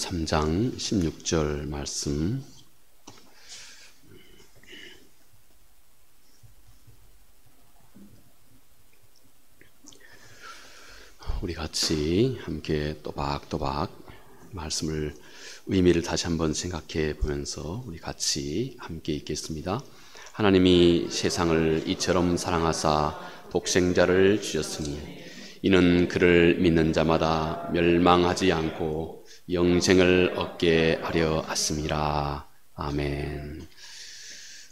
3장 16절 말씀. 우리 같이 함께 또박또박 말씀을 의미를 다시 한번 생각해 보면서 우리 같이 함께 읽겠습니다. 하나님이 세상을 이처럼 사랑하사 독생자를 주셨으니 이는 그를 믿는 자마다 멸망하지 않고 영생을 얻게 하려 하심이라. 아멘.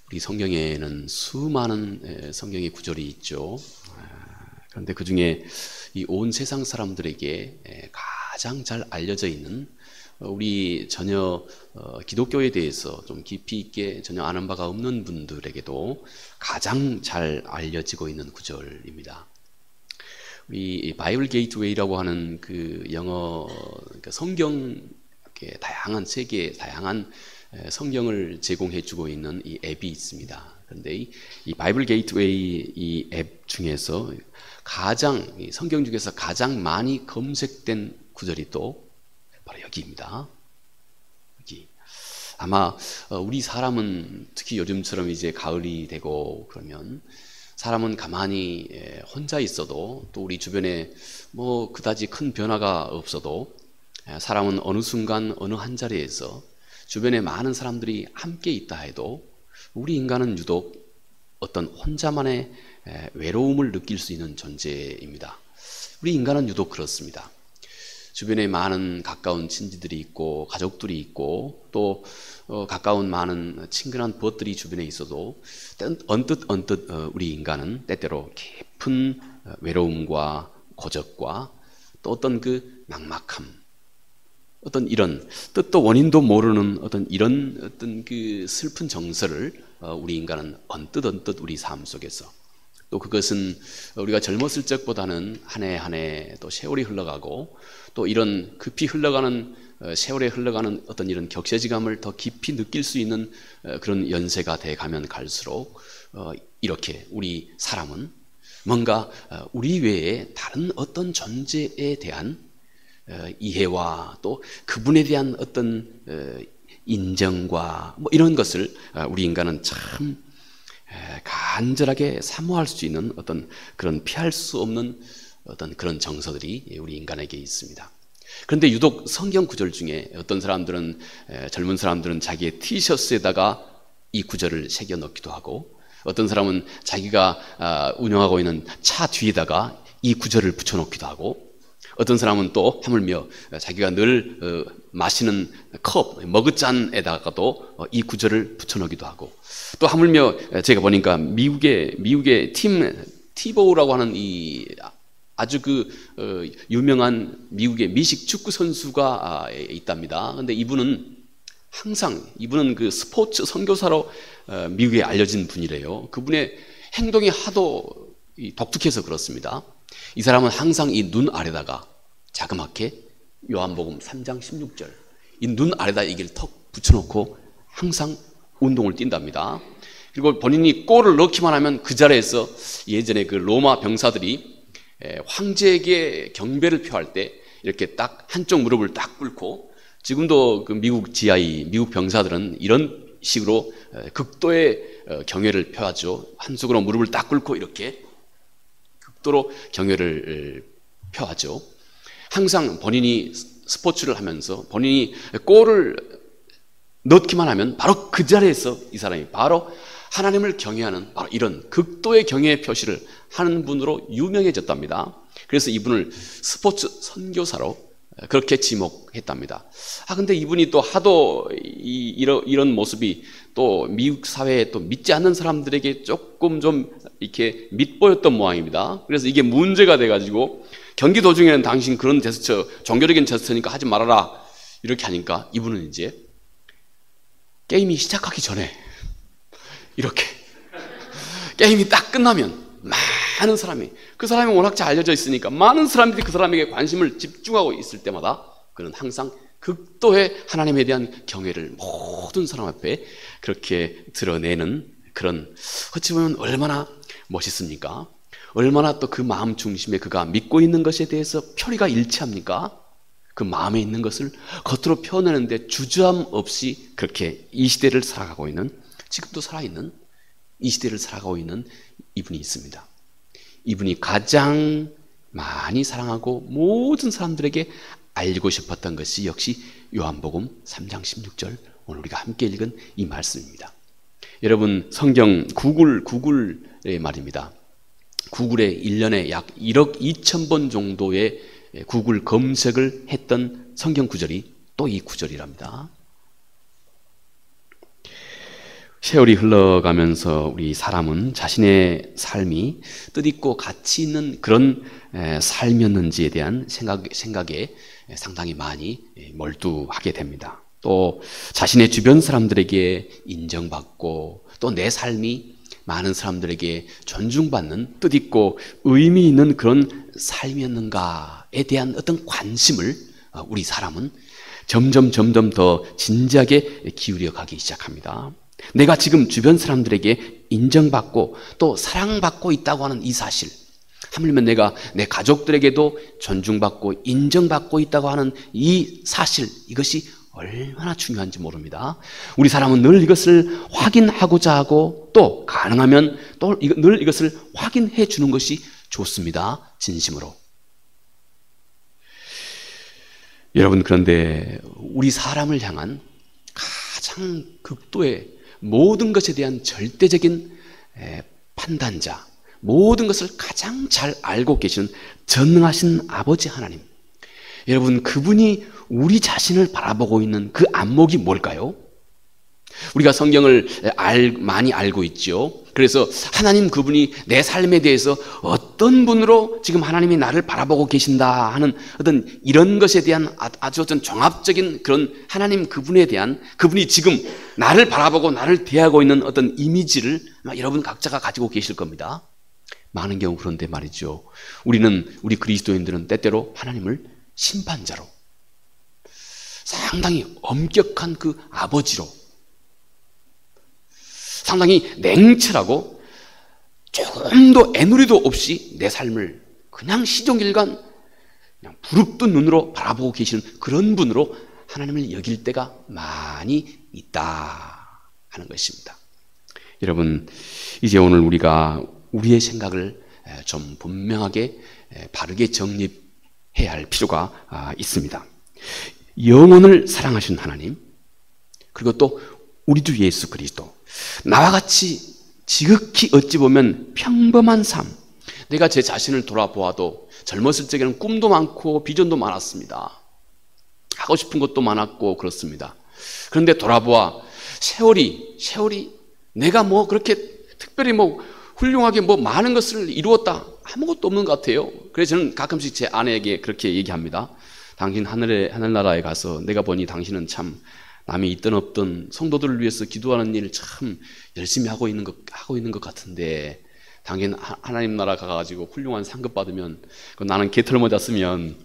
우리 성경에는 수많은 성경의 구절이 있죠. 그런데 그 중에 이 온 세상 사람들에게 가장 잘 알려져 있는, 우리 전혀 기독교에 대해서 좀 깊이 있게 전혀 아는 바가 없는 분들에게도 가장 잘 알려지고 있는 구절입니다. 우리 바이블 게이트웨이라고 하는 그 영어 성경, 다양한 세계의 다양한 성경을 제공해주고 있는 이 앱이 있습니다. 그런데 이 바이블 게이트웨이 이 앱 중에서 가장, 성경 중에서 가장 많이 검색된 구절이 또 바로 여기입니다. 여기. 아마 우리 사람은 특히 요즘처럼 이제 가을이 되고 그러면 사람은 가만히 혼자 있어도, 또 우리 주변에 뭐 그다지 큰 변화가 없어도 사람은 어느 순간 어느 한 자리에서 주변에 많은 사람들이 함께 있다 해도 우리 인간은 유독 어떤 혼자만의 외로움을 느낄 수 있는 존재입니다. 우리 인간은 유독 그렇습니다. 주변에 많은 가까운 친지들이 있고 가족들이 있고 또 가까운 많은 친근한 벗들이 주변에 있어도 언뜻 우리 인간은 때때로 깊은 외로움과 고적과 또 어떤 그 막막함, 어떤 이런 뜻도 원인도 모르는 이런 그 슬픈 정서를 우리 인간은 언뜻 우리 삶 속에서, 또 그것은 우리가 젊었을 적보다는 한 해 한 해 또 세월이 흘러가고 또 이런 급히 흘러가는 세월에 흘러가는 어떤 이런 격세지감을 더 깊이 느낄 수 있는 그런 연세가 돼 가면 갈수록 이렇게 우리 사람은 뭔가 우리 외에 다른 어떤 존재에 대한 이해와 또 그분에 대한 어떤 인정과 뭐 이런 것을 우리 인간은 참 간절하게 사모할 수 있는 어떤 그런 피할 수 없는 어떤 그런 정서들이 우리 인간에게 있습니다. 그런데 유독 성경 구절 중에 어떤 사람들은, 젊은 사람들은 자기의 티셔츠에다가 이 구절을 새겨 넣기도 하고, 어떤 사람은 자기가 운영하고 있는 차 뒤에다가 이 구절을 붙여 놓기도 하고, 어떤 사람은 또 하물며 자기가 늘 마시는 컵, 머그잔에다가도 이 구절을 붙여넣기도 하고, 또 하물며 제가 보니까 미국의 팀 티보우라고 하는 이 아주 유명한 미국의 미식 축구 선수가 있답니다. 그런데 이분은 그 스포츠 선교사로 미국에 알려진 분이래요. 그분의 행동이 하도 독특해서 그렇습니다. 이 사람은 항상 이 눈 아래다가 자그맣게 요한복음 3장 16절 이 눈 아래다 이걸 턱 붙여놓고 항상 운동을 뛴답니다. 그리고 본인이 골을 넣기만 하면 그 자리에서, 예전에 그 로마 병사들이 황제에게 경배를 표할 때 이렇게 딱 한쪽 무릎을 딱 꿇고, 지금도 그 미국 병사들은 이런 식으로 극도의 경외를 표하죠. 한쪽으로 무릎을 딱 꿇고 이렇게 극도로 경외를 표하죠. 항상 본인이 스포츠를 하면서 본인이 골을 넣기만 하면 바로 그 자리에서 이 사람이 바로 하나님을 경외하는 바로 이런 극도의 경외의 표시를 하는 분으로 유명해졌답니다. 그래서 이분을 스포츠 선교사로 그렇게 지목했답니다. 근데 이분이 또 하도 이런 모습이 또 미국 사회에 또 믿지 않는 사람들에게 조금 좀 이렇게 밉보였던 모양입니다. 그래서 이게 문제가 돼가지고 경기 도중에는 당신 그런 제스처, 종교적인 제스처니까 하지 말아라 이렇게 하니까 이분은 이제 게임이 시작하기 전에 이렇게 게임이 딱 끝나면 많은 사람이, 그 사람이 워낙 잘 알려져 있으니까 많은 사람들이 그 사람에게 관심을 집중하고 있을 때마다 그는 항상 극도의 하나님에 대한 경외를 모든 사람 앞에 그렇게 드러내는 그런, 어찌 보면 얼마나 멋있습니까? 얼마나 또 그 마음 중심에 그가 믿고 있는 것에 대해서 표리가 일치합니까? 그 마음에 있는 것을 겉으로 표현하는데 주저함 없이 그렇게 이 시대를 살아가고 있는, 지금도 살아있는 이 시대를 살아가고 있는 이분이 있습니다. 이분이 가장 많이 사랑하고 모든 사람들에게 알리고 싶었던 것이 역시 요한복음 3장 16절, 오늘 우리가 함께 읽은 이 말씀입니다. 여러분, 성경 구글의 말입니다. 구글에 1년에 약 1억 2천 번 정도의 구글 검색을 했던 성경 구절이 또 이 구절이랍니다. 세월이 흘러가면서 우리 사람은 자신의 삶이 뜻있고 가치 있는 그런 삶이었는지에 대한 생각에 상당히 많이 몰두하게 됩니다. 또 자신의 주변 사람들에게 인정받고 또 내 삶이 많은 사람들에게 존중받는 뜻있고 의미 있는 그런 삶이었는가에 대한 어떤 관심을 우리 사람은 점점 더 진지하게 기울여 가기 시작합니다. 내가 지금 주변 사람들에게 인정받고 또 사랑받고 있다고 하는 이 사실, 하물며 내가 내 가족들에게도 존중받고 인정받고 있다고 하는 이 사실, 이것이 얼마나 중요한지 모릅니다. 우리 사람은 늘 이것을 확인하고자 하고 또 가능하면 또 늘 이것을 확인해 주는 것이 좋습니다. 진심으로. 여러분, 그런데 우리 사람을 향한 가장 극도의 모든 것에 대한 절대적인 판단자, 모든 것을 가장 잘 알고 계시는 전능하신 아버지 하나님, 여러분, 그분이 우리 자신을 바라보고 있는 그 안목이 뭘까요? 우리가 성경을 많이 알고 있죠. 그래서 하나님 그분이 내 삶에 대해서 어떤 분으로 지금 하나님이 나를 바라보고 계신다 하는 어떤 이런 것에 대한 아주 어떤 종합적인 그런 하나님 그분에 대한, 그분이 지금 나를 바라보고 나를 대하고 있는 어떤 이미지를 여러분 각자가 가지고 계실 겁니다. 많은 경우 그런데 말이죠, 우리 그리스도인들은 때때로 하나님을 심판자로, 상당히 엄격한 그 아버지로, 상당히 냉철하고 조금도 애누리도 없이 내 삶을 그냥 시종일관 그냥 부릅뜬 눈으로 바라보고 계시는 그런 분으로 하나님을 여길 때가 많이 있다 하는 것입니다. 여러분, 이제 오늘 우리가 우리의 생각을 좀 분명하게 바르게 정립해야 할 필요가 있습니다. 영혼을 사랑하신 하나님, 그리고 또 우리 주 예수 그리스도, 나와 같이 지극히 어찌 보면 평범한 삶, 내가 제 자신을 돌아보아도 젊었을 적에는 꿈도 많고 비전도 많았습니다. 하고 싶은 것도 많았고 그렇습니다. 그런데 돌아보아 세월이 내가 뭐 그렇게 특별히 뭐 훌륭하게 뭐 많은 것을 이루었다, 아무것도 없는 것 같아요. 그래서 저는 가끔씩 제 아내에게 그렇게 얘기합니다. 당신 하늘나라에 가서 내가 보니 당신은 참 남이 있든 없든 성도들을 위해서 기도하는 일을 참 열심히 하고 있는 것 같은데, 당신 하나님 나라 가가지고 훌륭한 상급 받으면 나는 개털 모자 쓰면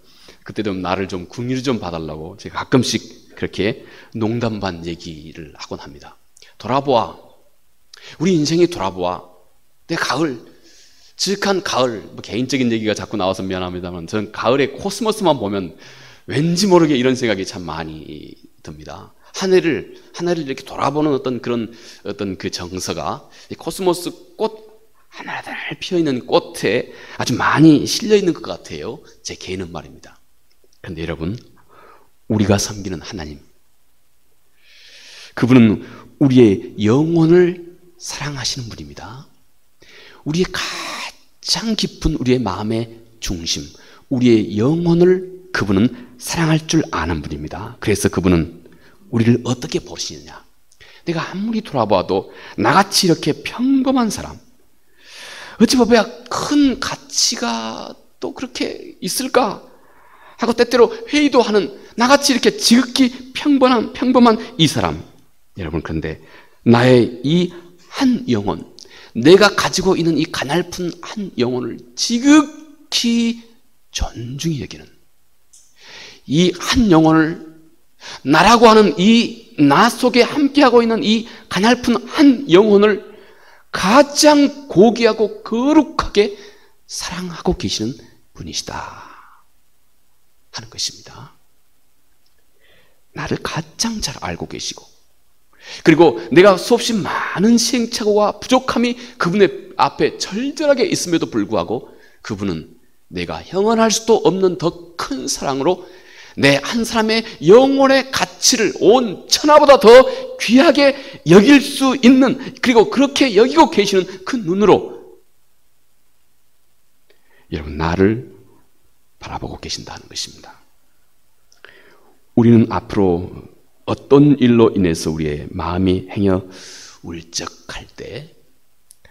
그때도 나를 좀 긍휼히 좀 봐달라고 제가 가끔씩 그렇게 농담 반 얘기를 하곤 합니다. 돌아보아, 우리 인생이 돌아보아, 내 가을, 지극한 가을, 뭐 개인적인 얘기가 자꾸 나와서 미안합니다만, 저는 가을의 코스모스만 보면 왠지 모르게 이런 생각이 참 많이 듭니다. 하늘을 이렇게 돌아보는 어떤 그 정서가 이 코스모스 꽃 하나들 피어 있는 꽃에 아주 많이 실려 있는 것 같아요. 제 개인은 말입니다. 그런데 여러분, 우리가 섬기는 하나님, 그분은 우리의 영혼을 사랑하시는 분입니다. 우리의 가장 깊은 우리의 마음의 중심, 우리의 영혼을 그분은 사랑할 줄 아는 분입니다. 그래서 그분은 우리를 어떻게 보시느냐, 내가 아무리 돌아봐도 나같이 이렇게 평범한 사람, 어찌 봐야 큰 가치가 또 그렇게 있을까 하고 때때로 회의도 하는 나같이 이렇게 지극히 평범한 이 사람, 여러분, 그런데 나의 이 한 영혼, 내가 가지고 있는 이 가냘픈 한 영혼을 지극히 존중히 여기는 이 한 영혼을, 나라고 하는 이 나 속에 함께하고 있는 이 가냘픈 한 영혼을 가장 고귀하고 거룩하게 사랑하고 계시는 분이시다 하는 것입니다. 나를 가장 잘 알고 계시고, 그리고 내가 수없이 많은 시행착오와 부족함이 그분의 앞에 절절하게 있음에도 불구하고 그분은 내가 형언할 수도 없는 더 큰 사랑으로 내 한 사람의 영혼의 가치를 온 천하보다 더 귀하게 여길 수 있는, 그리고 그렇게 여기고 계시는 그 눈으로 여러분 나를 바라보고 계신다는 것입니다. 우리는 앞으로 어떤 일로 인해서 우리의 마음이 행여 울적할 때,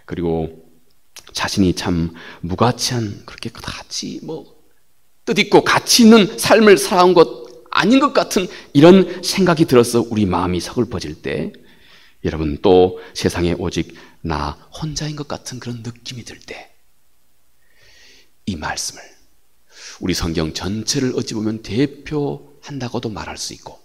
그리고 자신이 참 무가치한, 그렇게 그다지 뜻있고 가치 있는 삶을 살아온 것 아닌 것 같은 이런 생각이 들어서 우리 마음이 서글퍼질 때, 여러분 또 세상에 오직 나 혼자인 것 같은 그런 느낌이 들 때, 이 말씀을 우리 성경 전체를 어찌 보면 대표한다고도 말할 수 있고,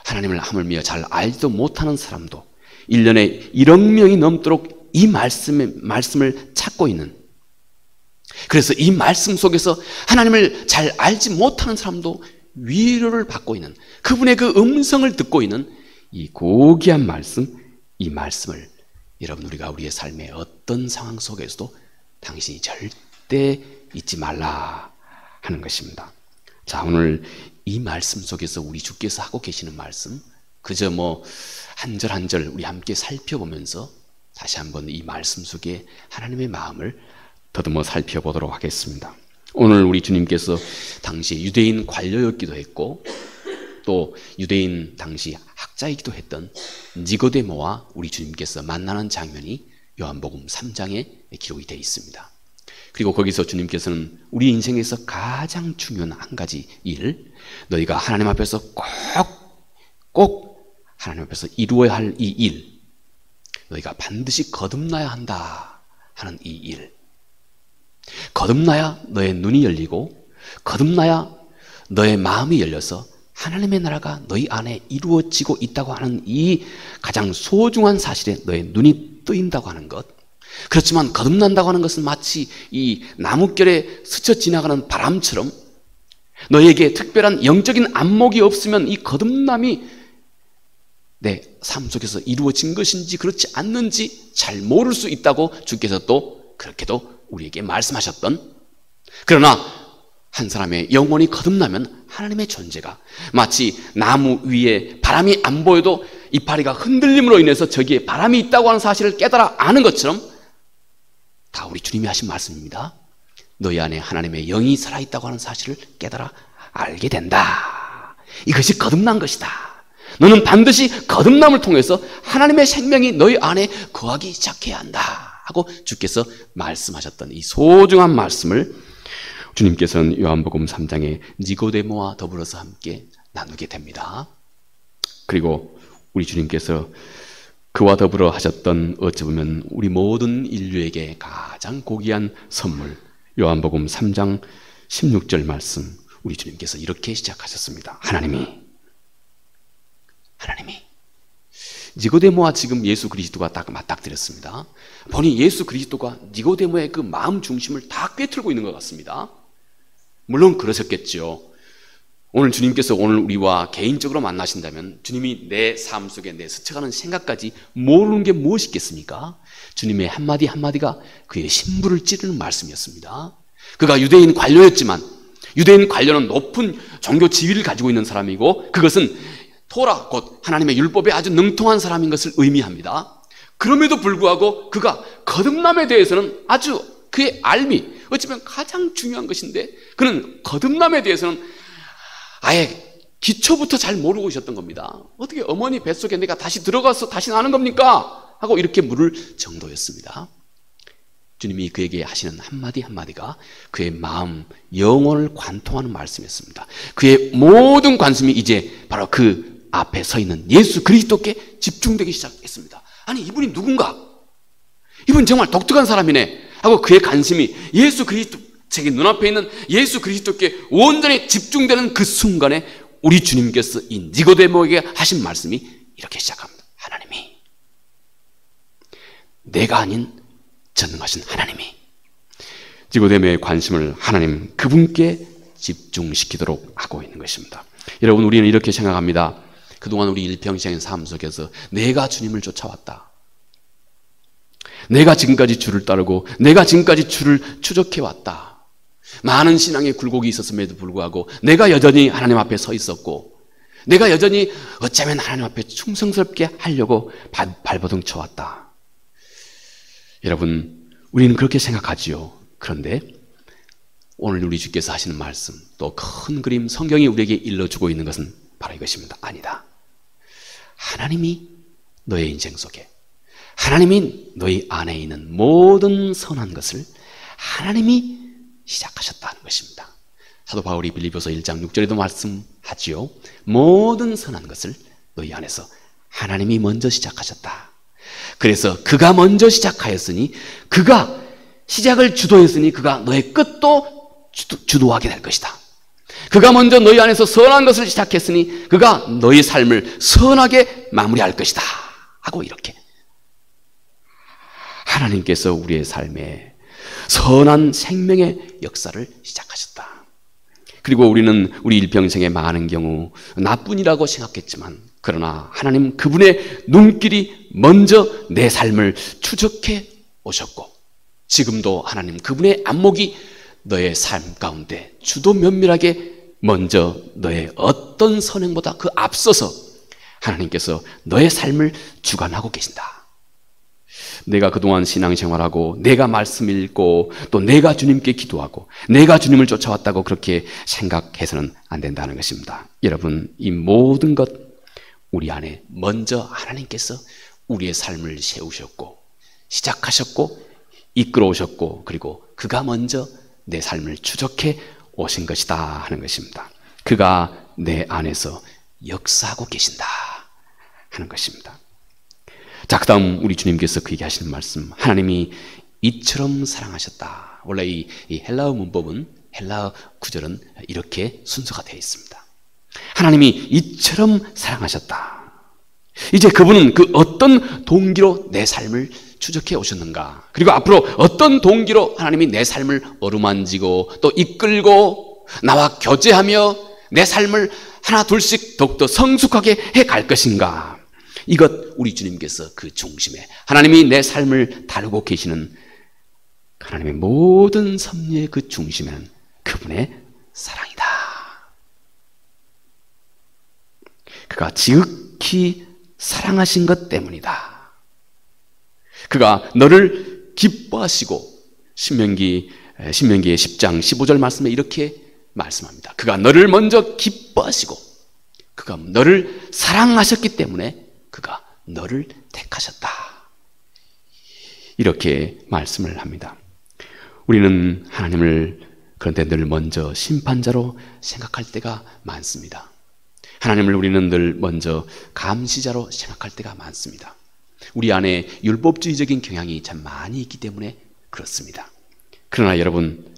하나님을 하물며 잘 알지도 못하는 사람도 1년에 1억 명이 넘도록 이 말씀을 찾고 있는, 그래서 이 말씀 속에서 하나님을 잘 알지 못하는 사람도 위로를 받고 있는, 그분의 그 음성을 듣고 있는 이 고귀한 말씀, 이 말씀을 여러분 우리가 우리의 삶의 어떤 상황 속에서도 당신이 절대 잊지 말라 하는 것입니다. 자, 오늘 이 말씀 속에서 우리 주께서 하고 계시는 말씀, 그저 한 절 한 절 우리 함께 살펴보면서 다시 한번 이 말씀 속에 하나님의 마음을 더듬어 살펴보도록 하겠습니다. 오늘 우리 주님께서 당시 유대인 관료였기도 했고 또 유대인 당시 학자이기도 했던 니고데모와 우리 주님께서 만나는 장면이 요한복음 3장에 기록이 되어 있습니다. 그리고 거기서 주님께서는 우리 인생에서 가장 중요한 한 가지 일, 너희가 하나님 앞에서 꼭 하나님 앞에서 이루어야 할 이 일, 너희가 반드시 거듭나야 한다 하는 이 일, 거듭나야 너의 눈이 열리고 거듭나야 너의 마음이 열려서 하나님의 나라가 너희 안에 이루어지고 있다고 하는 이 가장 소중한 사실에 너의 눈이 뜨인다고 하는 것. 그렇지만 거듭난다고 하는 것은 마치 이 나뭇결에 스쳐 지나가는 바람처럼 너에게 특별한 영적인 안목이 없으면 이 거듭남이 내 삶 속에서 이루어진 것인지 그렇지 않는지 잘 모를 수 있다고 주께서 또 그렇게도 우리에게 말씀하셨던, 그러나 한 사람의 영혼이 거듭나면 하나님의 존재가 마치 나무 위에 바람이 안 보여도 이파리가 흔들림으로 인해서 저기에 바람이 있다고 하는 사실을 깨달아 아는 것처럼 다 우리 주님이 하신 말씀입니다. 너희 안에 하나님의 영이 살아있다고 하는 사실을 깨달아 알게 된다. 이것이 거듭난 것이다. 너는 반드시 거듭남을 통해서 하나님의 생명이 너희 안에 거하기 시작해야 한다 하고 주께서 말씀하셨던 이 소중한 말씀을 주님께서는 요한복음 3장에 니고데모와 더불어서 함께 나누게 됩니다. 그리고 우리 주님께서 그와 더불어 하셨던 어찌 보면 우리 모든 인류에게 가장 고귀한 선물, 요한복음 3장 16절 말씀, 우리 주님께서 이렇게 시작하셨습니다. 하나님이 니고데모와 지금 예수 그리스도가 딱 맞닥뜨렸습니다. 보니 예수 그리스도가 니고데모의 그 마음 중심을 다 꿰뚫고 있는 것 같습니다. 물론 그러셨겠죠. 오늘 주님께서 오늘 우리와 개인적으로 만나신다면 주님이 내 삶 속에 내 스쳐가는 생각까지 모르는 게 무엇이겠습니까? 주님의 한마디 한마디가 그의 심부를 찌르는 말씀이었습니다. 그가 유대인 관료였지만 유대인 관료는 높은 종교 지위를 가지고 있는 사람이고 그것은 토라, 곧 하나님의 율법에 아주 능통한 사람인 것을 의미합니다. 그럼에도 불구하고 그가 거듭남에 대해서는 아주 그의 알미, 어찌보면 가장 중요한 것인데 그는 거듭남에 대해서는 아예 기초부터 잘 모르고 있었던 겁니다. 어떻게 어머니 뱃속에 내가 다시 들어가서 다시 나는 겁니까? 하고 이렇게 물을 정도였습니다. 주님이 그에게 하시는 한마디 한마디가 그의 마음, 영혼을 관통하는 말씀이었습니다. 그의 모든 관심이 이제 바로 그 앞에 서 있는 예수 그리스도께 집중되기 시작했습니다. 아니, 이분이 누군가? 이분 정말 독특한 사람이네 하고 그의 관심이 예수 그리스도, 자기 눈앞에 있는 예수 그리스도께 온전히 집중되는 그 순간에 우리 주님께서 이 니고데모에게 하신 말씀이 이렇게 시작합니다. 하나님이, 내가 아닌 전능하신 하나님이 니고데모의 관심을 하나님 그분께 집중시키도록 하고 있는 것입니다. 여러분, 우리는 이렇게 생각합니다. 그동안 우리 일평생의 삶 속에서 내가 주님을 쫓아왔다. 내가 지금까지 주를 따르고 내가 지금까지 주를 추적해왔다. 많은 신앙의 굴곡이 있었음에도 불구하고 내가 여전히 하나님 앞에 서 있었고 내가 여전히 어쩌면 하나님 앞에 충성스럽게 하려고 발버둥 쳐왔다. 여러분, 우리는 그렇게 생각하지요. 그런데 오늘 우리 주께서 하시는 말씀, 또 큰 그림 성경이 우리에게 일러주고 있는 것은 바로 이것입니다. 아니다. 하나님이 너의 인생 속에, 하나님이 너희 안에 있는 모든 선한 것을 하나님이 시작하셨다는 것입니다. 사도 바울이 빌립보서 1장 6절에도 말씀하지요. 모든 선한 것을 너희 안에서 하나님이 먼저 시작하셨다. 그래서 그가 먼저 시작하였으니, 그가 시작을 주도했으니 그가 너의 끝도 주도하게 될 것이다. 그가 먼저 너희 안에서 선한 것을 시작했으니 그가 너희 삶을 선하게 마무리할 것이다 하고, 이렇게 하나님께서 우리의 삶에 선한 생명의 역사를 시작하셨다. 그리고 우리는 우리 일평생에 많은 경우 나뿐이라고 생각했지만, 그러나 하나님 그분의 눈길이 먼저 내 삶을 추적해 오셨고, 지금도 하나님 그분의 안목이 너의 삶 가운데 주도 면밀하게 먼저 너의 어떤 선행보다 그 앞서서 하나님께서 너의 삶을 주관하고 계신다. 내가 그동안 신앙생활하고 내가 말씀 읽고 또 내가 주님께 기도하고 내가 주님을 쫓아왔다고 그렇게 생각해서는 안 된다는 것입니다. 여러분, 이 모든 것 우리 안에 먼저 하나님께서 우리의 삶을 세우셨고 시작하셨고 이끌어 오셨고, 그리고 그가 먼저 내 삶을 추적해 오신 것이다 하는 것입니다. 그가 내 안에서 역사하고 계신다 하는 것입니다. 자, 그 다음 우리 주님께서 그에게 하시는 말씀, 하나님이 이처럼 사랑하셨다. 원래 이 헬라어 문법은, 헬라어 구절은 이렇게 순서가 되어 있습니다. 하나님이 이처럼 사랑하셨다. 이제 그분은 그 어떤 동기로 내 삶을 추적해 오셨는가, 그리고 앞으로 어떤 동기로 하나님이 내 삶을 어루만지고 또 이끌고 나와 교제하며 내 삶을 하나 둘씩 더욱더 성숙하게 해갈 것인가, 이것 우리 주님께서 그 중심에, 하나님이 내 삶을 다루고 계시는 하나님의 모든 섭리의 그 중심에는 그분의 사랑이다. 그가 지극히 사랑하신 것 때문이다. 그가 너를 기뻐하시고, 신명기의 10장 15절 말씀에 이렇게 말씀합니다. 그가 너를 먼저 기뻐하시고 그가 너를 사랑하셨기 때문에 그가 너를 택하셨다. 이렇게 말씀을 합니다. 우리는 하나님을 그런데 늘 먼저 심판자로 생각할 때가 많습니다. 하나님을 우리는 늘 먼저 감시자로 생각할 때가 많습니다. 우리 안에 율법주의적인 경향이 참 많이 있기 때문에 그렇습니다. 그러나 여러분,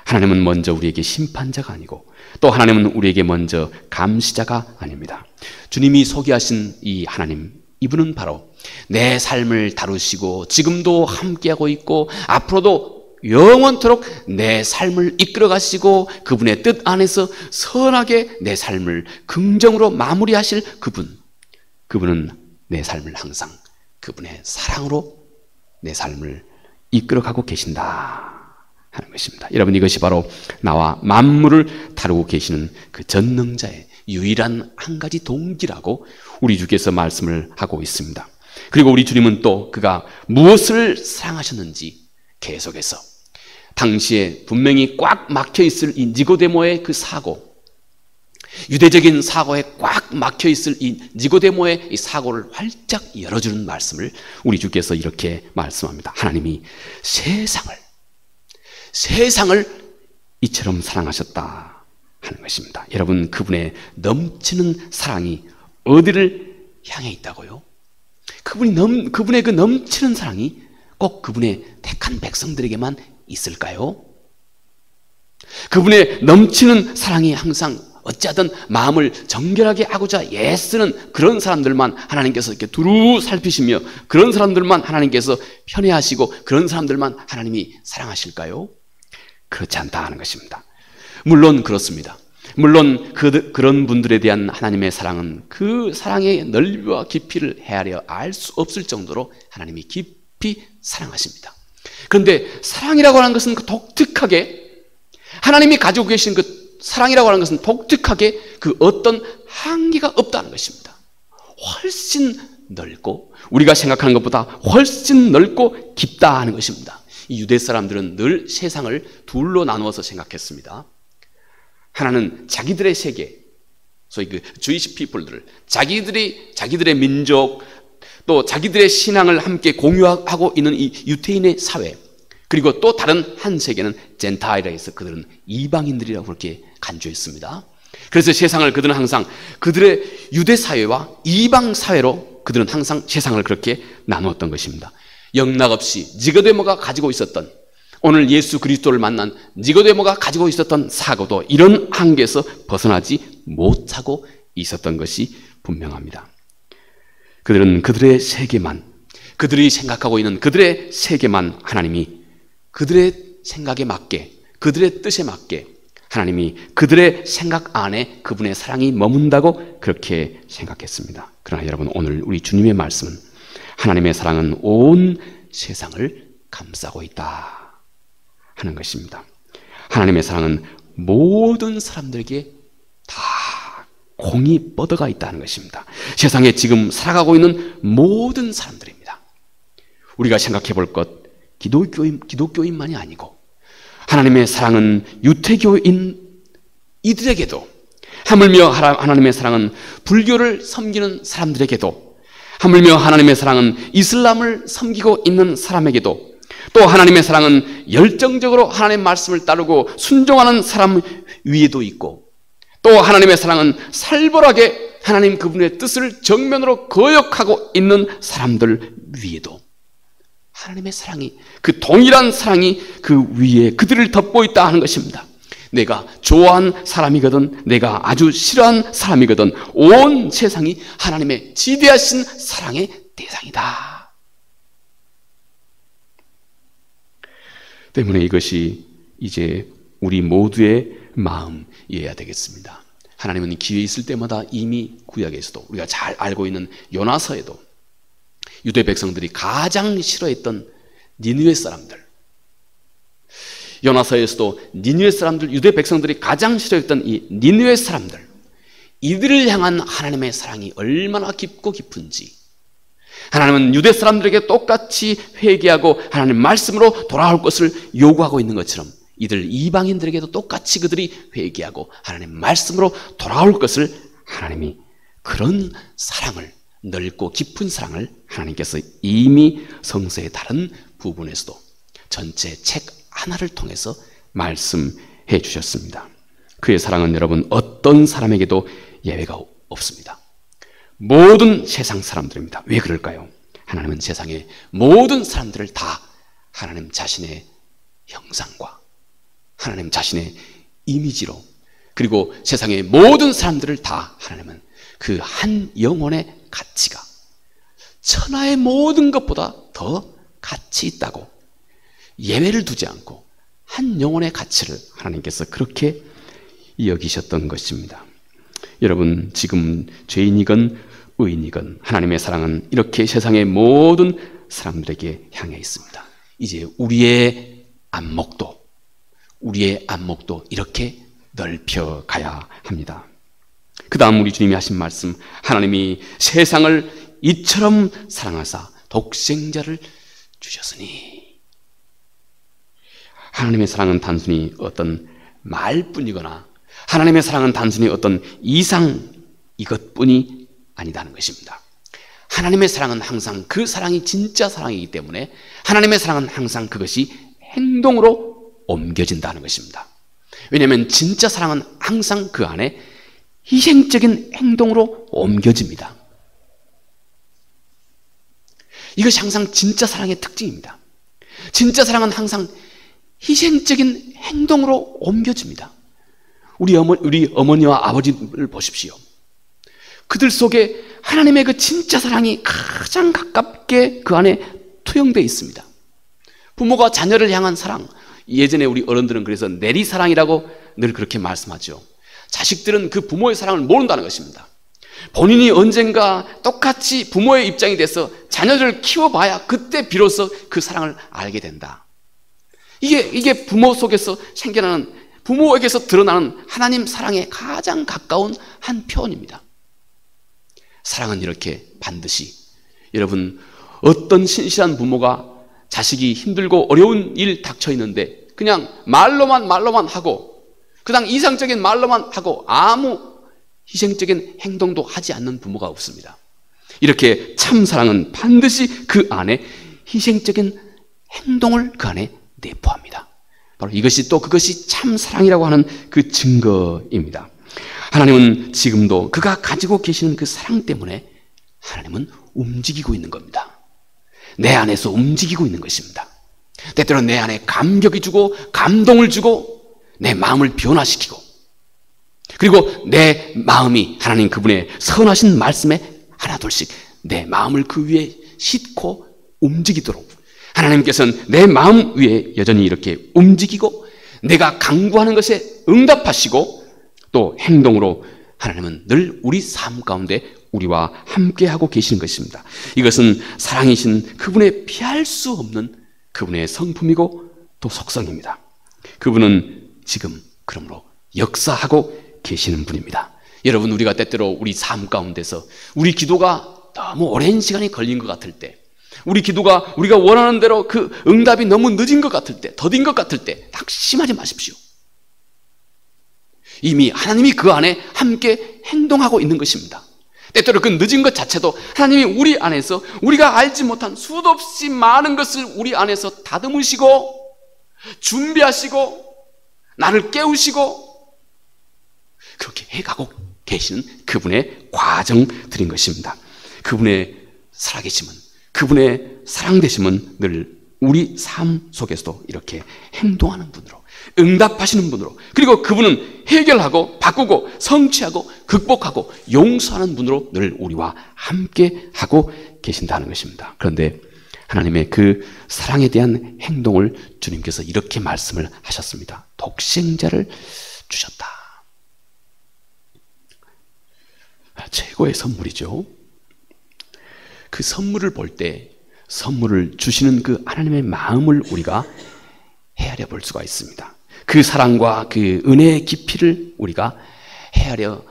하나님은 먼저 우리에게 심판자가 아니고 또 하나님은 우리에게 먼저 감시자가 아닙니다. 주님이 소개하신 이 하나님, 이분은 바로 내 삶을 다루시고 지금도 함께하고 있고 앞으로도 영원토록 내 삶을 이끌어 가시고 그분의 뜻 안에서 선하게 내 삶을 긍정으로 마무리하실 그분은 내 삶을 항상 그분의 사랑으로 내 삶을 이끌어가고 계신다 하는 것입니다. 여러분, 이것이 바로 나와 만물을 다루고 계시는 그 전능자의 유일한 한 가지 동기라고 우리 주께서 말씀을 하고 있습니다. 그리고 우리 주님은 또 그가 무엇을 사랑하셨는지 계속해서 당시에 분명히 꽉 막혀있을 이 니고데모의 그 사고, 유대적인 사고에 꽉 막혀있을 이 니고데모의 이 사고를 활짝 열어주는 말씀을 우리 주께서 이렇게 말씀합니다. 하나님이 세상을 이처럼 사랑하셨다 하는 것입니다. 여러분, 그분의 넘치는 사랑이 어디를 향해 있다고요? 그분의 그 넘치는 사랑이 꼭 그분의 택한 백성들에게만 있을까요? 그분의 넘치는 사랑이 항상 어찌하든 마음을 정결하게 하고자 애쓰는 그런 사람들만 하나님께서 이렇게 두루 살피시며 그런 사람들만 하나님께서 편애하시고 그런 사람들만 하나님이 사랑하실까요? 그렇지 않다 하는 것입니다. 물론 그렇습니다. 물론 그런 분들에 대한 하나님의 사랑은 그 사랑의 넓이와 깊이를 헤아려 알 수 없을 정도로 하나님이 깊이 사랑하십니다. 그런데 사랑이라고 하는 것은 그 독특하게 하나님이 가지고 계신 그 사랑이라고 하는 것은 독특하게 그 어떤 한계가 없다는 것입니다. 훨씬 넓고 우리가 생각하는 것보다 훨씬 넓고 깊다 하는 것입니다. 이 유대 사람들은 늘 세상을 둘로 나누어서 생각했습니다. 하나는 자기들의 세계, 소위 그 주이시 피플들을 자기들의 민족 또 자기들의 신앙을 함께 공유하고 있는 이 유대인의 사회, 그리고 또 다른 한 세계는 젠타일이라 해서 그들은 이방인들이라고 그렇게 간주했습니다. 그래서 세상을 그들은 항상 그들의 유대 사회와 이방 사회로 그들은 항상 세상을 그렇게 나누었던 것입니다. 영락없이 니고데모가 가지고 있었던, 오늘 예수 그리스도를 만난 니고데모가 가지고 있었던 사고도 이런 한계에서 벗어나지 못하고 있었던 것이 분명합니다. 그들은 그들의 세계만, 그들이 생각하고 있는 그들의 세계만 하나님이 그들의 생각에 맞게, 그들의 뜻에 맞게 하나님이 그들의 생각 안에 그분의 사랑이 머문다고 그렇게 생각했습니다. 그러나 여러분, 오늘 우리 주님의 말씀은 하나님의 사랑은 온 세상을 감싸고 있다 하는 것입니다. 하나님의 사랑은 모든 사람들에게 다 공이 뻗어가 있다는 것입니다. 세상에 지금 살아가고 있는 모든 사람들입니다. 우리가 생각해 볼 것, 기독교인만이 아니고 하나님의 사랑은 유태교인 이들에게도, 하물며 하나님의 사랑은 불교를 섬기는 사람들에게도, 하물며 하나님의 사랑은 이슬람을 섬기고 있는 사람에게도, 또 하나님의 사랑은 열정적으로 하나님의 말씀을 따르고 순종하는 사람 위에도 있고, 또 하나님의 사랑은 살벌하게 하나님 그분의 뜻을 정면으로 거역하고 있는 사람들 위에도 하나님의 사랑이, 그 동일한 사랑이 그 위에 그들을 덮고 있다 하는 것입니다. 내가 좋아하는 사람이거든, 내가 아주 싫어하는 사람이거든, 온 세상이 하나님의 지대하신 사랑의 대상이다. 때문에 이것이 이제 우리 모두의 마음이어야 되겠습니다. 하나님은 기회 있을 때마다 이미 구약에서도 우리가 잘 알고 있는 요나서에도 유대 백성들이 가장 싫어했던 니느웨 사람들, 요나서에서도 니느웨 사람들, 유대 백성들이 가장 싫어했던 이 니느웨 사람들, 이들을 향한 하나님의 사랑이 얼마나 깊고 깊은지, 하나님은 유대 사람들에게 똑같이 회개하고 하나님 말씀으로 돌아올 것을 요구하고 있는 것처럼 이들 이방인들에게도 똑같이 그들이 회개하고 하나님 말씀으로 돌아올 것을, 하나님이 그런 사랑을, 넓고 깊은 사랑을 하나님께서 이미 성서의 다른 부분에서도 전체 책 하나를 통해서 말씀해 주셨습니다. 그의 사랑은 여러분 어떤 사람에게도 예외가 없습니다. 모든 세상 사람들입니다. 왜 그럴까요? 하나님은 세상의 모든 사람들을 다 하나님 자신의 형상과 하나님 자신의 이미지로, 그리고 세상의 모든 사람들을 다 하나님은 그 한 영혼의 가치가 천하의 모든 것보다 더 가치 있다고 예외를 두지 않고 한 영혼의 가치를 하나님께서 그렇게 여기셨던 것입니다. 여러분, 지금 죄인이건 의인이건 하나님의 사랑은 이렇게 세상의 모든 사람들에게 향해 있습니다. 이제 우리의 안목도 이렇게 넓혀가야 합니다. 그 다음 우리 주님이 하신 말씀, 하나님이 세상을 이처럼 사랑하사 독생자를 주셨으니, 하나님의 사랑은 단순히 어떤 말뿐이거나 하나님의 사랑은 단순히 어떤 이상 이것뿐이 아니다는 것입니다. 하나님의 사랑은 항상 그 사랑이 진짜 사랑이기 때문에 하나님의 사랑은 항상 그것이 행동으로 옮겨진다는 것입니다. 왜냐하면 진짜 사랑은 항상 그 안에 희생적인 행동으로 옮겨집니다. 이것이 항상 진짜 사랑의 특징입니다. 진짜 사랑은 항상 희생적인 행동으로 옮겨집니다. 우리 어머니와 아버지를 보십시오. 그들 속에 하나님의 그 진짜 사랑이 가장 가깝게 그 안에 투영되어 있습니다. 부모가 자녀를 향한 사랑, 예전에 우리 어른들은 그래서 내리사랑이라고 늘 그렇게 말씀하죠. 자식들은 그 부모의 사랑을 모른다는 것입니다. 본인이 언젠가 똑같이 부모의 입장이 돼서 자녀를 키워봐야 그때 비로소 그 사랑을 알게 된다. 이게 부모 속에서 생겨나는, 부모에게서 드러나는 하나님 사랑에 가장 가까운 한 표현입니다. 사랑은 이렇게 반드시, 여러분, 어떤 신실한 부모가 자식이 힘들고 어려운 일 닥쳐 있는데 그냥 말로만 하고, 그냥 이상적인 말로만 하고 아무 희생적인 행동도 하지 않는 부모가 없습니다. 이렇게 참 사랑은 반드시 그 안에 희생적인 행동을 그 안에 내포합니다. 바로 이것이 또 그것이 참 사랑이라고 하는 그 증거입니다. 하나님은 지금도 그가 가지고 계시는 그 사랑 때문에 하나님은 움직이고 있는 겁니다. 내 안에서 움직이고 있는 것입니다. 때때로 내 안에 감격이 주고 감동을 주고 내 마음을 변화시키고, 그리고 내 마음이 하나님 그분의 선하신 말씀에 하나둘씩 내 마음을 그 위에 싣고 움직이도록 하나님께서는 내 마음 위에 여전히 이렇게 움직이고 내가 간구하는 것에 응답하시고 또 행동으로 하나님은 늘 우리 삶 가운데 우리와 함께하고 계시는 것입니다. 이것은 사랑이신 그분의 피할 수 없는 그분의 성품이고 또 속성입니다. 그분은 지금 그러므로 역사하고 계시는 분입니다. 여러분, 우리가 때때로 우리 삶 가운데서 우리 기도가 너무 오랜 시간이 걸린 것 같을 때, 우리 기도가 우리가 원하는 대로 그 응답이 너무 늦은 것 같을 때, 더딘 것 같을 때 낙심하지 마십시오. 이미 하나님이 그 안에 함께 행동하고 있는 것입니다. 때때로 그 늦은 것 자체도 하나님이 우리 안에서 우리가 알지 못한 수도 없이 많은 것을 우리 안에서 다듬으시고 준비하시고 나를 깨우시고 그렇게 해가고 계시는 그분의 과정들인 것입니다. 그분의 살아계심은, 그분의 사랑되심은 늘 우리 삶 속에서도 이렇게 행동하는 분으로, 응답하시는 분으로, 그리고 그분은 해결하고 바꾸고 성취하고 극복하고 용서하는 분으로 늘 우리와 함께 하고 계신다는 것입니다. 그런데 하나님의 그 사랑에 대한 행동을 주님께서 이렇게 말씀을 하셨습니다. 독생자를 주셨다. 최고의 선물이죠. 그 선물을 볼 때 선물을 주시는 그 하나님의 마음을 우리가 헤아려 볼 수가 있습니다. 그 사랑과 그 은혜의 깊이를 우리가 헤아려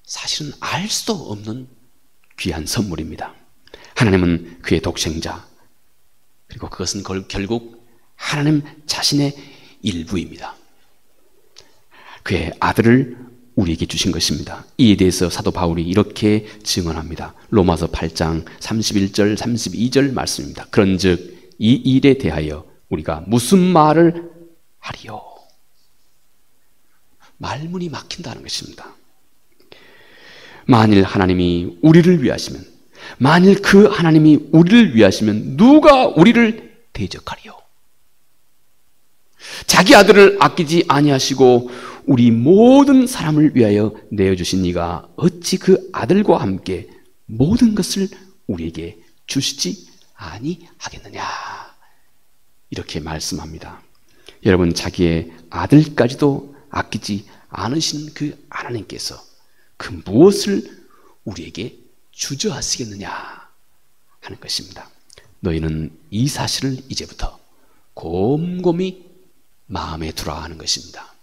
사실은 알 수도 없는 귀한 선물입니다. 하나님은 그의 독생자, 그리고 그것은 결국 하나님 자신의 일부입니다. 그의 아들을 우리에게 주신 것입니다. 이에 대해서 사도 바울이 이렇게 증언합니다. 로마서 8장 31절 32절 말씀입니다. 그런즉 이 일에 대하여 우리가 무슨 말을 하리요? 말문이 막힌다는 것입니다. 만일 하나님이 우리를 위하시면, 만일 그 하나님이 우리를 위하시면 누가 우리를 대적하리요? 자기 아들을 아끼지 아니하시고 우리 모든 사람을 위하여 내어주신 이가 어찌 그 아들과 함께 모든 것을 우리에게 주시지 아니하겠느냐, 이렇게 말씀합니다. 여러분, 자기의 아들까지도 아끼지 않으신 그 하나님께서 그 무엇을 우리에게 주저하시겠느냐 하는 것입니다. 너희는 이 사실을 이제부터 곰곰이 마음에 두라 하는 것입니다.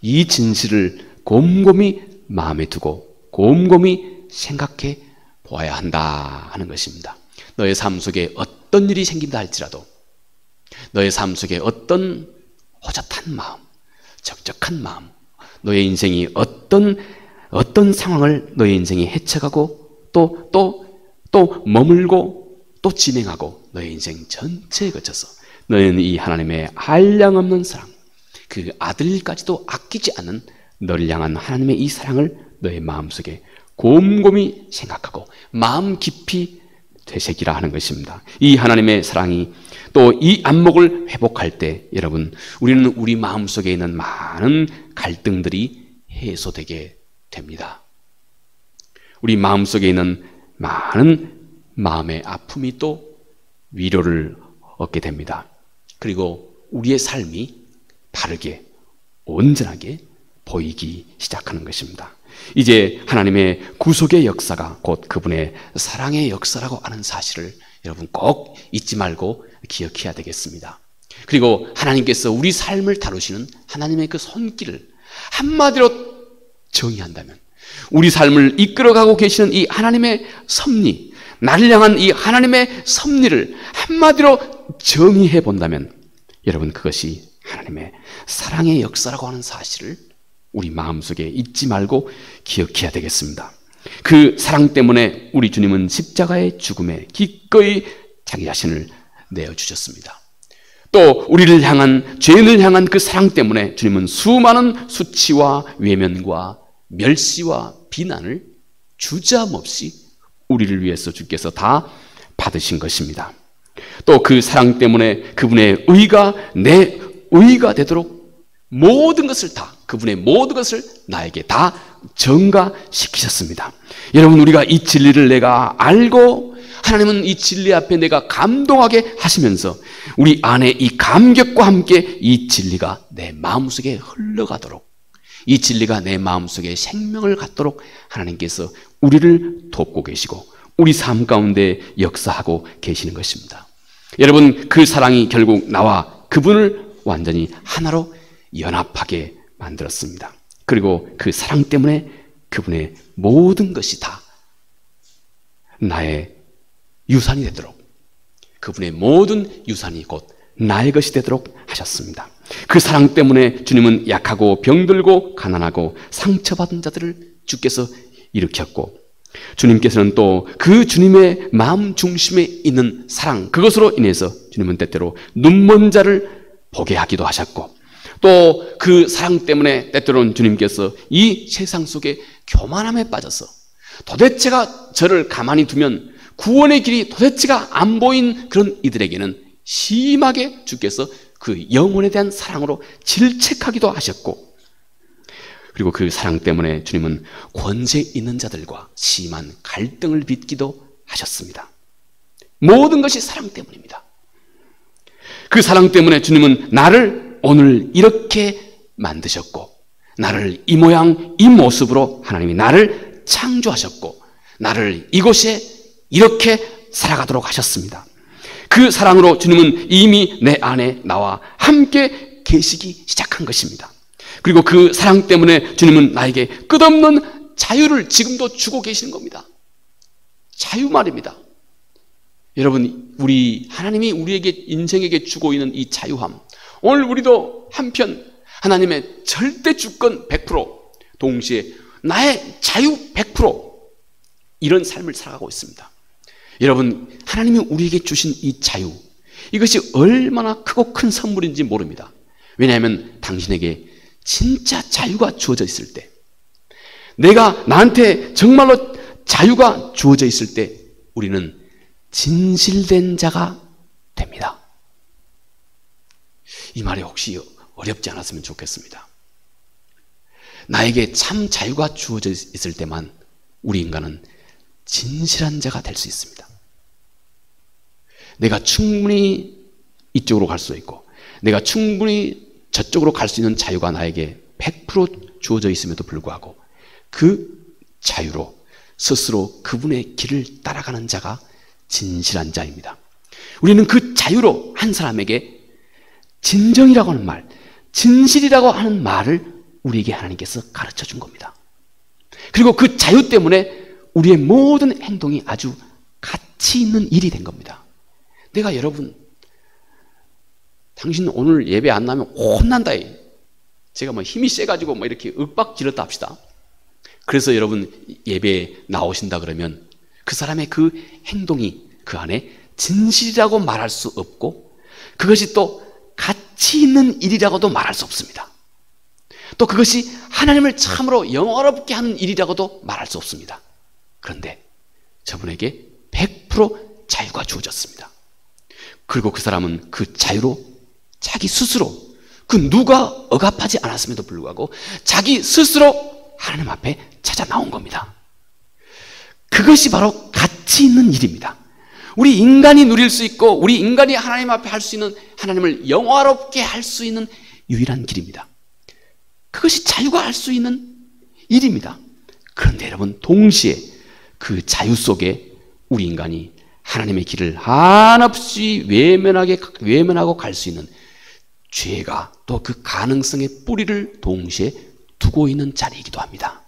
이 진실을 곰곰이 마음에 두고 곰곰이 생각해 보아야 한다 하는 것입니다. 너의 삶 속에 어떤 일이 생긴다 할지라도, 너의 삶 속에 어떤 호젓한 마음, 적적한 마음, 너의 인생이 어떤 상황을 너의 인생이 헤쳐가고 또 머물고 또 진행하고 너의 인생 전체에 거쳐서 너희는 이 하나님의 한량없는 사랑, 그 아들까지도 아끼지 않는 너를 향한 하나님의 이 사랑을 너의 마음속에 곰곰이 생각하고 마음 깊이 되새기라 하는 것입니다. 이 하나님의 사랑이 또 이 안목을 회복할 때 여러분, 우리는 우리 마음속에 있는 많은 갈등들이 해소되게 됩니다. 우리 마음속에 있는 많은 마음의 아픔이 또 위로를 얻게 됩니다. 그리고 우리의 삶이 바르게, 온전하게 보이기 시작하는 것입니다. 이제 하나님의 구속의 역사가 곧 그분의 사랑의 역사라고 하는 사실을 여러분 꼭 잊지 말고 기억해야 되겠습니다. 그리고 하나님께서 우리 삶을 다루시는 하나님의 그 손길을 한마디로 정의한다면, 우리 삶을 이끌어가고 계시는 이 하나님의 섭리, 나를 향한 이 하나님의 섭리를 한마디로 정의해 본다면, 여러분 그것이 하나님의 사랑의 역사라고 하는 사실을 우리 마음속에 잊지 말고 기억해야 되겠습니다. 그 사랑 때문에 우리 주님은 십자가의 죽음에 기꺼이 자기 자신을 내어주셨습니다. 또 우리를 향한, 죄인을 향한 그 사랑 때문에 주님은 수많은 수치와 외면과 멸시와 비난을 주저함없이 우리를 위해서 주께서 다 받으신 것입니다. 또 그 사랑 때문에 그분의 의가 내 의가 되도록 모든 것을 다, 그분의 모든 것을 나에게 다 전가시키셨습니다. 여러분, 우리가 이 진리를 내가 알고 하나님은 이 진리 앞에 내가 감동하게 하시면서 우리 안에 이 감격과 함께 이 진리가 내 마음속에 흘러가도록, 이 진리가 내 마음속에 생명을 갖도록 하나님께서 우리를 돕고 계시고 우리 삶 가운데 역사하고 계시는 것입니다. 여러분, 그 사랑이 결국 나와 그분을 완전히 하나로 연합하게 만들었습니다. 그리고 그 사랑 때문에 그분의 모든 것이 다 나의 유산이 되도록, 그분의 모든 유산이 곧 나의 것이 되도록 하셨습니다. 그 사랑 때문에 주님은 약하고 병들고 가난하고 상처받은 자들을 주께서 일으켰고, 주님께서는 또 그 주님의 마음 중심에 있는 사랑, 그것으로 인해서 주님은 때때로 눈먼 자를 보게 하기도 하셨고, 또 그 사랑 때문에 때때로는 주님께서 이 세상 속에 교만함에 빠져서 도대체가 저를 가만히 두면 구원의 길이 도대체가 안 보인 그런 이들에게는 심하게 주께서 그 영혼에 대한 사랑으로 질책하기도 하셨고, 그리고 그 사랑 때문에 주님은 권세 있는 자들과 심한 갈등을 빚기도 하셨습니다. 모든 것이 사랑 때문입니다. 그 사랑 때문에 주님은 나를 오늘 이렇게 만드셨고, 나를 이 모양 이 모습으로 하나님이 나를 창조하셨고, 나를 이곳에 이렇게 살아가도록 하셨습니다. 그 사랑으로 주님은 이미 내 안에 나와 함께 계시기 시작한 것입니다. 그리고 그 사랑 때문에 주님은 나에게 끝없는 자유를 지금도 주고 계시는 겁니다. 자유 말입니다. 여러분, 우리 하나님이 우리에게 인생에게 주고 있는 이 자유함, 오늘 우리도 한편 하나님의 절대 주권 100%, 동시에 나의 자유 100%, 이런 삶을 살아가고 있습니다. 여러분, 하나님이 우리에게 주신 이 자유, 이것이 얼마나 크고 큰 선물인지 모릅니다. 왜냐하면 당신에게 진짜 자유가 주어져 있을 때, 내가 나한테 정말로 자유가 주어져 있을 때 우리는 진실된 자가 됩니다. 이 말이 혹시 어렵지 않았으면 좋겠습니다. 나에게 참 자유가 주어져 있을 때만 우리 인간은 진실한 자가 될 수 있습니다. 내가 충분히 이쪽으로 갈 수 있고, 내가 충분히 저쪽으로 갈 수 있는 자유가 나에게 100% 주어져 있음에도 불구하고 그 자유로 스스로 그분의 길을 따라가는 자가 진실한 자입니다. 우리는 그 자유로 한 사람에게 진정이라고 하는 말, 진실이라고 하는 말을 우리에게 하나님께서 가르쳐 준 겁니다. 그리고 그 자유 때문에 우리의 모든 행동이 아주 가치 있는 일이 된 겁니다. 내가 여러분, 당신 오늘 예배 안 나면 혼난다. 제가 뭐 힘이 세가지고 뭐 이렇게 윽박 지렀다 합시다. 그래서 여러분 예배에 나오신다 그러면 그 사람의 그 행동이 그 안에 진실이라고 말할 수 없고, 그것이 또 가치 있는 일이라고도 말할 수 없습니다. 또 그것이 하나님을 참으로 영화롭게 하는 일이라고도 말할 수 없습니다. 그런데 저분에게 100% 자유가 주어졌습니다. 그리고 그 사람은 그 자유로 자기 스스로, 그 누가 억압하지 않았음에도 불구하고 자기 스스로 하나님 앞에 찾아 나온 겁니다. 그것이 바로 가치 있는 일입니다. 우리 인간이 누릴 수 있고 우리 인간이 하나님 앞에 할 수 있는, 하나님을 영화롭게 할 수 있는 유일한 길입니다. 그것이 자유가 할 수 있는 일입니다. 그런데 여러분, 동시에 그 자유 속에 우리 인간이 하나님의 길을 한없이 외면하고 갈 수 있는 죄가 또 그 가능성의 뿌리를 동시에 두고 있는 자리이기도 합니다.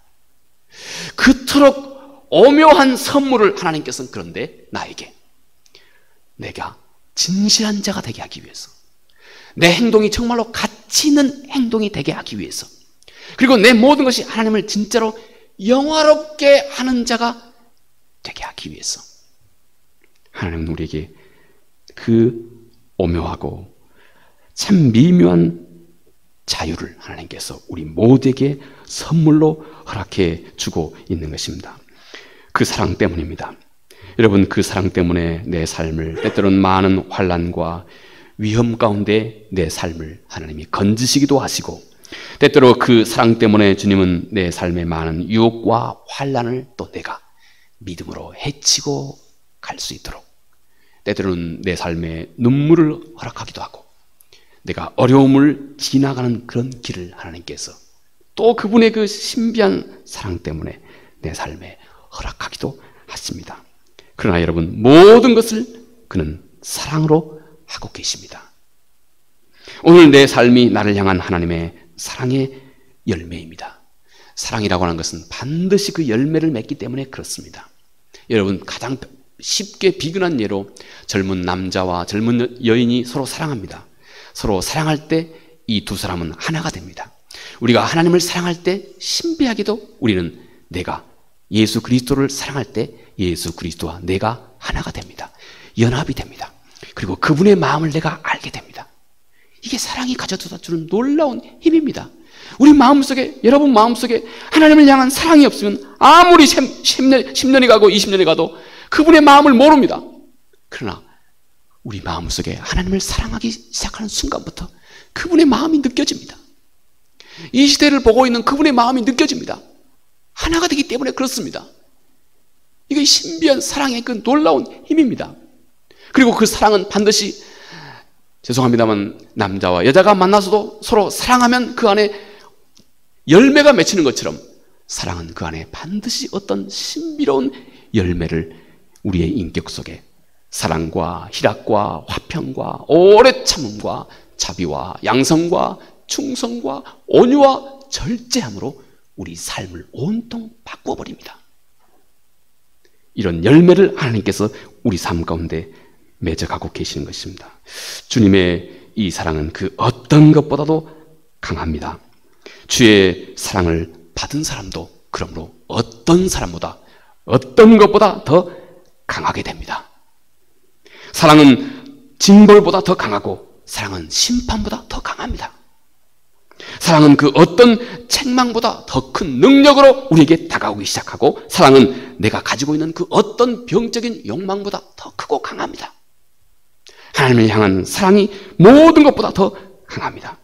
그토록 오묘한 선물을 하나님께서는 그런데 나에게 내가 진실한 자가 되게 하기 위해서, 내 행동이 정말로 가치 있는 행동이 되게 하기 위해서, 그리고 내 모든 것이 하나님을 진짜로 영화롭게 하는 자가 되게 하기 위해서 하나님은 우리에게 그 오묘하고 참 미묘한 자유를 하나님께서 우리 모두에게 선물로 허락해 주고 있는 것입니다. 그 사랑 때문입니다. 여러분, 그 사랑 때문에 내 삶을, 때때로는 많은 환난과 위험 가운데 내 삶을 하나님이 건지시기도 하시고, 때때로 그 사랑 때문에 주님은 내 삶의 많은 유혹과 환난을 또 내가 믿음으로 헤치고 갈 수 있도록, 때때로는 내 삶에 눈물을 허락하기도 하고, 내가 어려움을 지나가는 그런 길을 하나님께서 또 그분의 그 신비한 사랑 때문에 내 삶에 허락하기도 하십니다. 그러나 여러분, 모든 것을 그는 사랑으로 하고 계십니다. 오늘 내 삶이 나를 향한 하나님의 사랑의 열매입니다. 사랑이라고 하는 것은 반드시 그 열매를 맺기 때문에 그렇습니다. 여러분, 가장 쉽게 비근한 예로 젊은 남자와 젊은 여인이 서로 사랑합니다. 서로 사랑할 때 이 두 사람은 하나가 됩니다. 우리가 하나님을 사랑할 때 신비하게도 우리는 내가 예수 그리스도를 사랑할 때 예수 그리스도와 내가 하나가 됩니다. 연합이 됩니다. 그리고 그분의 마음을 내가 알게 됩니다. 이게 사랑이 가져다 주는 놀라운 힘입니다. 우리 마음속에, 여러분 마음속에 하나님을 향한 사랑이 없으면 아무리 10년이 가고 20년이 가도 그분의 마음을 모릅니다. 그러나 우리 마음속에 하나님을 사랑하기 시작하는 순간부터 그분의 마음이 느껴집니다. 이 시대를 보고 있는 그분의 마음이 느껴집니다. 하나가 되기 때문에 그렇습니다. 이게 신비한 사랑의 그 놀라운 힘입니다. 그리고 그 사랑은 반드시, 죄송합니다만, 남자와 여자가 만나서도 서로 사랑하면 그 안에 열매가 맺히는 것처럼 사랑은 그 안에 반드시 어떤 신비로운 열매를 우리의 인격 속에, 사랑과 희락과 화평과 오래 참음과 자비와 양성과 충성과 온유와 절제함으로 우리 삶을 온통 바꿔버립니다. 이런 열매를 하나님께서 우리 삶 가운데 맺어가고 계시는 것입니다. 주님의 이 사랑은 그 어떤 것보다도 강합니다. 주의 사랑을 받은 사람도 그러므로 어떤 사람보다, 어떤 것보다 더 강하게 됩니다. 사랑은 징벌보다 더 강하고, 사랑은 심판보다 더 강합니다. 사랑은 그 어떤 책망보다 더 큰 능력으로 우리에게 다가오기 시작하고, 사랑은 내가 가지고 있는 그 어떤 병적인 욕망보다 더 크고 강합니다. 하나님을 향한 사랑이 모든 것보다 더 강합니다.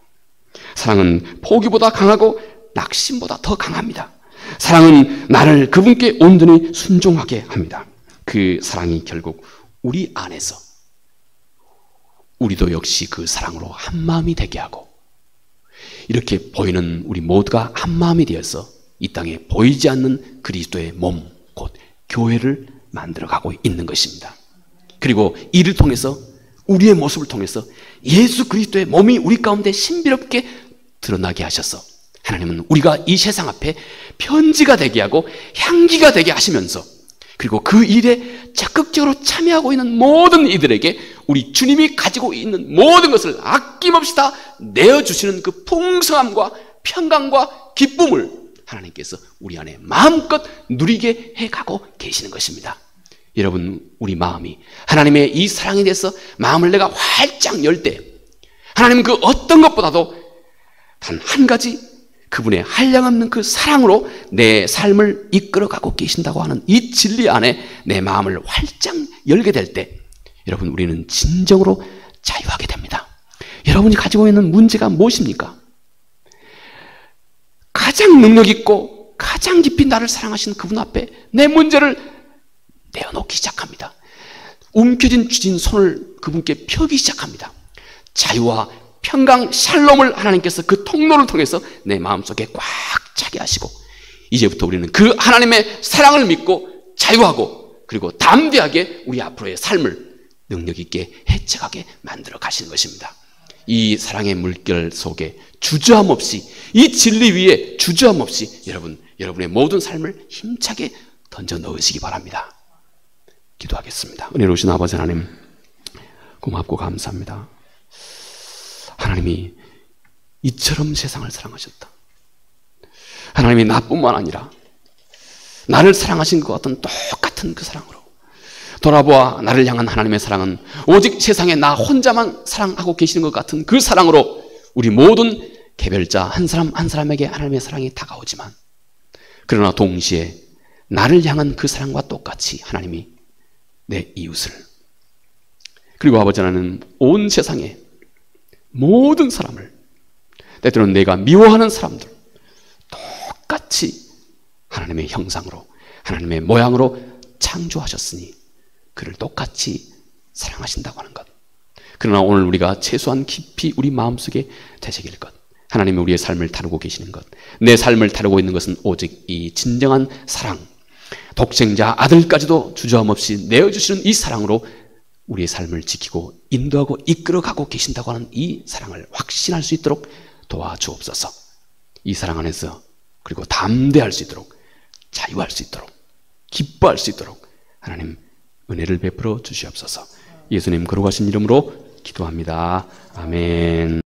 사랑은 포기보다 강하고 낙심보다 더 강합니다. 사랑은 나를 그분께 온전히 순종하게 합니다. 그 사랑이 결국 우리 안에서 우리도 역시 그 사랑으로 한마음이 되게 하고, 이렇게 보이는 우리 모두가 한마음이 되어서 이 땅에 보이지 않는 그리스도의 몸, 곧 교회를 만들어가고 있는 것입니다. 그리고 이를 통해서, 우리의 모습을 통해서 예수 그리스도의 몸이 우리 가운데 신비롭게 드러나게 하셔서 하나님은 우리가 이 세상 앞에 편지가 되게 하고 향기가 되게 하시면서, 그리고 그 일에 적극적으로 참여하고 있는 모든 이들에게 우리 주님이 가지고 있는 모든 것을 아낌없이 다 내어주시는 그 풍성함과 평강과 기쁨을 하나님께서 우리 안에 마음껏 누리게 해가고 계시는 것입니다. 여러분, 우리 마음이 하나님의 이 사랑에 대해서 마음을 내가 활짝 열 때, 하나님은 그 어떤 것보다도 단 한 가지, 그분의 한량없는 그 사랑으로 내 삶을 이끌어가고 계신다고 하는 이 진리 안에 내 마음을 활짝 열게 될 때, 여러분, 우리는 진정으로 자유하게 됩니다. 여러분이 가지고 있는 문제가 무엇입니까? 가장 능력 있고 가장 깊이 나를 사랑하시는 그분 앞에 내 문제를 내어놓기 시작합니다. 움켜진 쥐진 손을 그분께 펴기 시작합니다. 자유와 평강 샬롬을 하나님께서 그 통로를 통해서 내 마음속에 꽉 차게 하시고, 이제부터 우리는 그 하나님의 사랑을 믿고 자유하고 그리고 담대하게 우리 앞으로의 삶을 능력 있게 해쳐가게 만들어 가시는 것입니다. 이 사랑의 물결 속에 주저함 없이, 이 진리 위에 주저함 없이 여러분의 모든 삶을 힘차게 던져 넣으시기 바랍니다. 기도하겠습니다. 은혜로우신 아버지 하나님, 고맙고 감사합니다. 하나님이 이처럼 세상을 사랑하셨다. 하나님이 나뿐만 아니라 나를 사랑하신 것 같은 똑같은 그 사랑으로 돌아보아 나를 향한 하나님의 사랑은 오직 세상에 나 혼자만 사랑하고 계시는 것 같은 그 사랑으로 우리 모든 개별자 한 사람 한 사람에게 하나님의 사랑이 다가오지만, 그러나 동시에 나를 향한 그 사랑과 똑같이 하나님이 내 이웃을, 그리고 아버지 하나님 온 세상에 모든 사람을, 때때로는 내가 미워하는 사람들 똑같이 하나님의 형상으로 하나님의 모양으로 창조하셨으니 그를 똑같이 사랑하신다고 하는 것. 그러나 오늘 우리가 최소한 깊이 우리 마음속에 되새길 것, 하나님이 우리의 삶을 다루고 계시는 것, 내 삶을 다루고 있는 것은 오직 이 진정한 사랑, 독생자 아들까지도 주저함 없이 내어주시는 이 사랑으로 우리의 삶을 지키고 인도하고 이끌어가고 계신다고 하는 이 사랑을 확신할 수 있도록 도와주옵소서. 이 사랑 안에서 그리고 담대할 수 있도록, 자유할 수 있도록, 기뻐할 수 있도록 하나님 은혜를 베풀어 주시옵소서. 예수님 거룩하신 이름으로 기도합니다. 아멘.